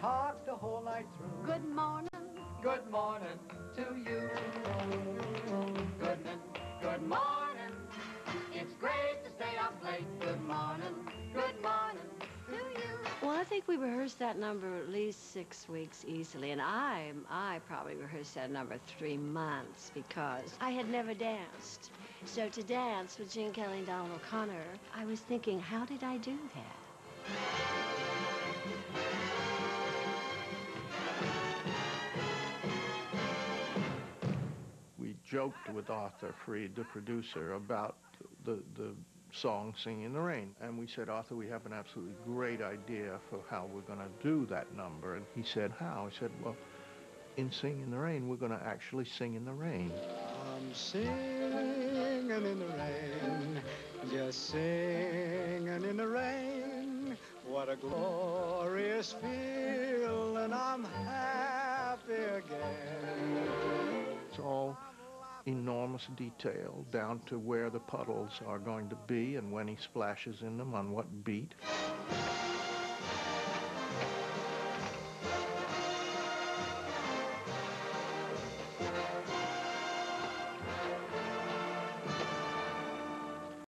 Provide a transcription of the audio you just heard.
talk the whole night through. Good morning. Good morning to you. Good morning. It's great to stay up late. Good morning to you. Well, I think we rehearsed that number at least 6 weeks easily, and I probably rehearsed that number 3 months because I had never danced. So to dance with Gene Kelly and Donald O'Connor, I was thinking, how did I do that? We joked with Arthur Freed, the producer, about the song Singin' in the Rain. And we said, Arthur, we have an absolutely great idea for how we're going to do that number. And he said, how? I said, well, in Singin' in the Rain, we're going to actually sing in the rain. I'm singing in the rain, just singing in the rain. What a glorious feeling, I'm happy again. It's all enormous detail, down to where the puddles are going to be and when he splashes in them on what beat.